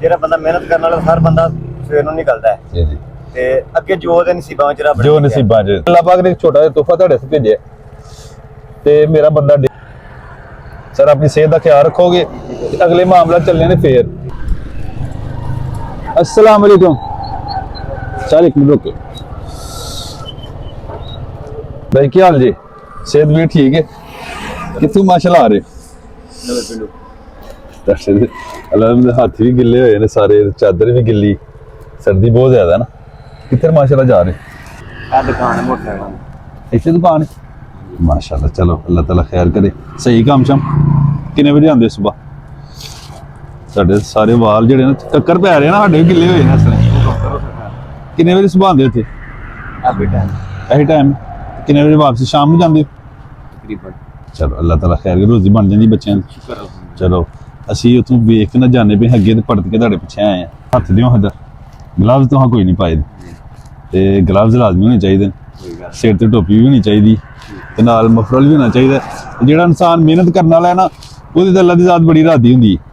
ਜਿਹੜਾ ਬੰਦਾ ਮਿਹਨਤ ਕਰਨ ਵਾਲਾ ਹਰ ਬੰਦਾ ਸਵੇਰ ਨੂੰ ਨਿਕਲਦਾ ਹੈ ਜੀ ਜੀ ਤੇ ਅੱਗੇ ਜੋ ਦੇ ਨਸੀਬਾਂ ਵਿੱਚ ਰੱਬ ਜੋ ਨਸੀਬਾਂ 'ਚ ਅੱਲਾਹ ਪਾਕ ਨੇ ਇੱਕ ਛੋਟਾ ਜਿਹਾ ਤੋਹਫਾ ਤੁਹਾਡੇ ਸੇ ਭੇਜਿਆ ਤੇ ਮੇਰਾ ਬੰਦਾ ਸਰ ਆਪਣੀ ਸਿਹਤ ਦਾ ਖਿਆਲ ਰੱਖੋਗੇ ਤੇ ਅਗਲੇ ਮਾਮਲਾ ਚੱਲਣੇ ਨੇ ਫੇਰ अस्सलाम वालेकुम चल एक मिनट रुको भाई क्या हाल जी सेहत भी ठीक है कितों माशाल्लाह आ रहे अल्लाह हाथ भी गिले हुए ने सारे चादर भी गिली सर्दी बहुत ज्यादा है ना कितने माशाल्लाह जा रहे दुकान है मोटरसाइकिल इतने दुकान है माशाल्लाह चलो अल्लाह ताला खैर करे सही काम शाम कितने बजे आते सुबह ਸਾਡੇ ਸਾਰੇ ਵਾਲ ਜਿਹੜੇ ਨੇ ਟੱਕਰ ਪੈ ਰਹੇ ਨਾ ਸਾਡੇ ਵੀ ਗਿੱਲੇ ਹੋਏ ਨੇ ਇਸ ਤਰ੍ਹਾਂ ਕਿੰਨੇ ਵਜੇ ਸੁਬਾਹ ਆਉਂਦੇ ਉੱਥੇ ਇਹੀ ਟਾਈਮ ਕਿੰਨੇ ਵਜੇ ਵਾਪਸ ਸ਼ਾਮ ਨੂੰ ਜਾਂਦੇ ਤਕਰੀਬਨ ਚਲੋ ਅੱਲਾਹ ਤਾਲਾ ਖੈਰ ਕਰੇ ਰੋਜ਼ੀ ਬਣ ਜਾਂਦੀ ਬੱਚਿਆਂ ਦੀ ਚਲੋ ਅਸੀਂ ਉੱਥੋਂ ਵੇਖ ਕੇ ਨਾ ਜਾਣੇ ਪਏ ਅੱਗੇ ਤੇ ਪੜਤ ਕੇ ਤੁਹਾਡੇ ਪਿੱਛੇ ਆਏ ਆ ਹੱਥ ਦਿਓ ਹੱਥ ਗਲਵਜ਼ ਤਾਂ ਕੋਈ ਨਹੀਂ ਪਾਏ ਤੇ ਗਲਵਜ਼ ਲਾਜ਼ਮੀ ਹੋਣੇ ਚਾਹੀਦੇ ਸਿਰ ਤੇ ਟੋਪੀ ਵੀ ਹੋਣੀ ਚਾਹੀਦੀ ਤੇ ਨਾਲ ਮਫਰਲ ਵੀ ਹੋਣਾ ਚਾਹੀਦਾ ਜਿਹੜਾ ਇਨਸਾਨ ਮਿਹਨਤ ਕਰਨ ਵਾਲਾ ਹੈ ਨਾ ਉਹਦੀ ਤਾਂ ਅੱਲਾਹ ਦੀ ਜ਼ਾਤ ਬੜੀ ਰਾਦੀ ਹੁੰਦੀ ਹੈ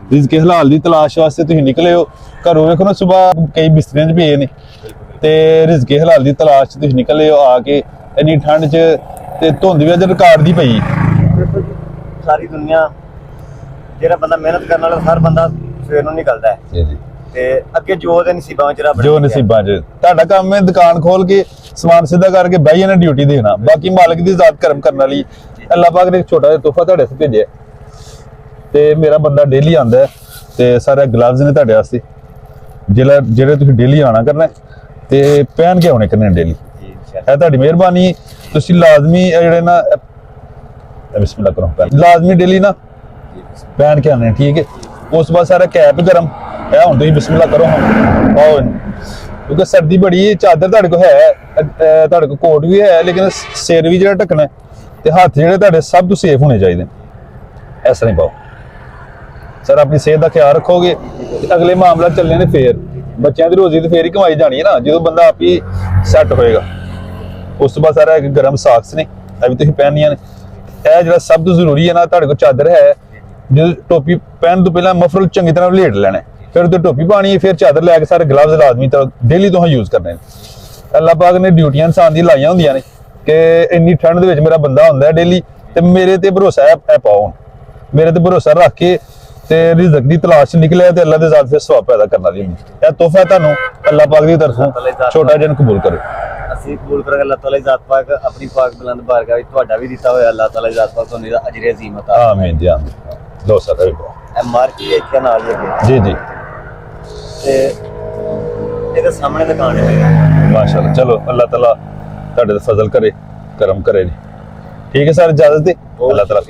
रिज़्क़ हलाल की तलाश वास्ते तुसीं निकले हो घरों वेखो ना सुबह कई बिस्तरियां च पे ने ते रिज़्क़ हलाल की तलाश च तुसीं निकले हो आके इन्नी ठंड च ते धुंध भी अज रिकार्ड दी पई सारी दुनिया ਜਿਹੜਾ ਬੰਦਾ ਮਿਹਨਤ ਕਰਨ ਵਾਲਾ ਹਰ ਬੰਦਾ ਸਵੇਰ ਨੂੰ ਨਿਕਲਦਾ ਹੈ जी जी ਤੇ ਅੱਗੇ ਜੋ ਦੇ ਨਸੀਬਾਂ ਵਿੱਚ ਰੱਬ जो नसीबां च ਤੁਹਾਡਾ ਕੰਮ है दुकान खोल के समान सीधा करके बह जाना ड्यूटी देना बाकी मालिक की ज़ात कर्म करने वाली अल्लाह पाक ने एक छोटा जिहा तोहफा ਤੁਹਾਡੇ ਸੇ भेजिਆ ਤੇ ਮੇਰਾ ਬੰਦਾ ਡੇਲੀ ਆਂਦਾ ਤੇ ਸਾਰੇ ਗਲਵਜ਼ ਨੇ ਤੁਹਾਡੇ ਵਾਸਤੇ ਜਿਹੜੇ ਤੁਸੀਂ ਡੇਲੀ ਆਣਾ ਕਰਨਾ ਤੇ ਪਹਿਨ ਕੇ ਆਉਣੇ ਕਰਨੇ ਡੇਲੀ ਇਹ ਤੁਹਾਡੀ ਮਿਹਰਬਾਨੀ ਤੁਸੀਂ ਲਾਜ਼ਮੀ ਜਿਹੜੇ ਨਾ ਬਿਸਮਿਲ੍ਲਾ ਕਰੋ ਲਾਜ਼ਮੀ ਡੇਲੀ ਨਾ ਪਹਿਨ ਕੇ ਆਣੇ ਠੀਕ ਹੈ ਉਸ ਤੋਂ ਬਾਅਦ ਸਾਰਾ ਕੈਪ ਗਰਮ ਇਹ ਹੁਣ ਤੁਸੀਂ ਬਿਸਮਿਲ੍ਲਾ ਕਰੋ ਹੁਣ ਪਾਓ ਕਿਉਂਕਿ ਸਰਦੀ ਬੜੀ ਚਾਦਰ ਤੁਹਾਡੇ ਕੋਲ ਹੈ ਤੁਹਾਡੇ ਕੋਲ ਕੋਟ ਵੀ ਹੈ ਲੇਕਿਨ ਸਿਰ ਵੀ ਜਿਹੜਾ ਢੱਕਣਾ ਤੇ ਹੱਥ ਜਿਹੜੇ ਤੁਹਾਡੇ ਸਭ ਤੋਂ ਸੇਫ ਹੋਣੇ ਚਾਹੀਦੇ ਇਸ ਤਰ੍ਹਾਂ ਹੀ ਪਾਓ सर अपनी सेहत का ख्याल रखोगे अगले मामला चलने ने फेर बच्चों की रोजी तो फेर ही कमाई जानी है ना जो बंदा आप ही सैट होएगा उस तो बाद सारा गर्म साक्स ने अभी तुम पहनिया ने यह जो सब तो जरूरी है ना तुहाडे कोल चादर है जो टोपी पहन तो पहला मफरल चंगी तरह लेट लेना फिर तो टोपी पानी है फिर चादर लैके सारे ग्लव्स लाजमी तो डेली तुहां यूज करने अल्लाह पाक ने ड्यूटियां इंसान दी लाइयां होंदियां ने कि इन्नी ठंड दे विच मेरा बंदा हुंदा है डेली ते मेरे ते भरोसा है पाओ मेरे ते भरोसा रख के ਤੇ ਰਿਜ਼ਕ ਦੀ ਤਲਾਸ਼ ਨਿਕਲਿਆ ਤੇ ਅੱਲਾਹ ਦੇ ਜ਼ਾਤ ਦੇ ਸਵਾਬ ਪੈਦਾ ਕਰਨ ਵਾਲੀ ਇਹ ਤੋਹਫਾ ਤੁਹਾਨੂੰ ਅੱਲਾਹ ਪਾਕ ਦੀ ਤਰਫੋਂ ਛੋਟਾ ਜਿਹਾ ਕਬੂਲ ਕਰੇ ਅਸੀਂ ਕਬੂਲ ਕਰਾਂਗੇ ਅੱਲਾਹ ਤਾਲਾ ਦੀ ਜ਼ਾਤ ਪਾਕ ਆਪਣੀ ਪਾਕ ਬੁਲੰਦ ਬਾਰਗਾਹ ਵਿੱਚ ਤੁਹਾਡਾ ਵੀ ਦਿੱਤਾ ਹੋਇਆ ਅੱਲਾਹ ਤਾਲਾ ਦੀ ਜ਼ਾਤ ਪਾਕ ਤੁਹਾਨੂੰ ਇਹਦਾ ਅਜਰ ਅਜ਼ੀਮ ਅਤਾ ਆਮੀਨ ਜੀ ਆਮੀਨ ਲੋ ਸਰ ਇਹ ਮਾਰਕੀ ਇੱਥੇ ਨਾਲ ਹੀ ਅੱਗੇ ਜੀ ਜੀ ਤੇ ਇਹਦੇ ਸਾਹਮਣੇ ਦੁਕਾਨ ਹੈ ਮਾਸ਼ਾਅੱਲਾ ਚਲੋ ਅੱਲਾਹ ਤਾਲਾ ਤੁਹਾਡੇ ਤੇ ਫਜ਼ਲ ਕਰੇ ਕਰਮ ਕਰੇ ਜੀ ਠੀਕ ਹੈ ਸਰ ਇਜਾਜ਼ਤ ਦੇ ਅੱਲਾਹ ਤਾਲਾ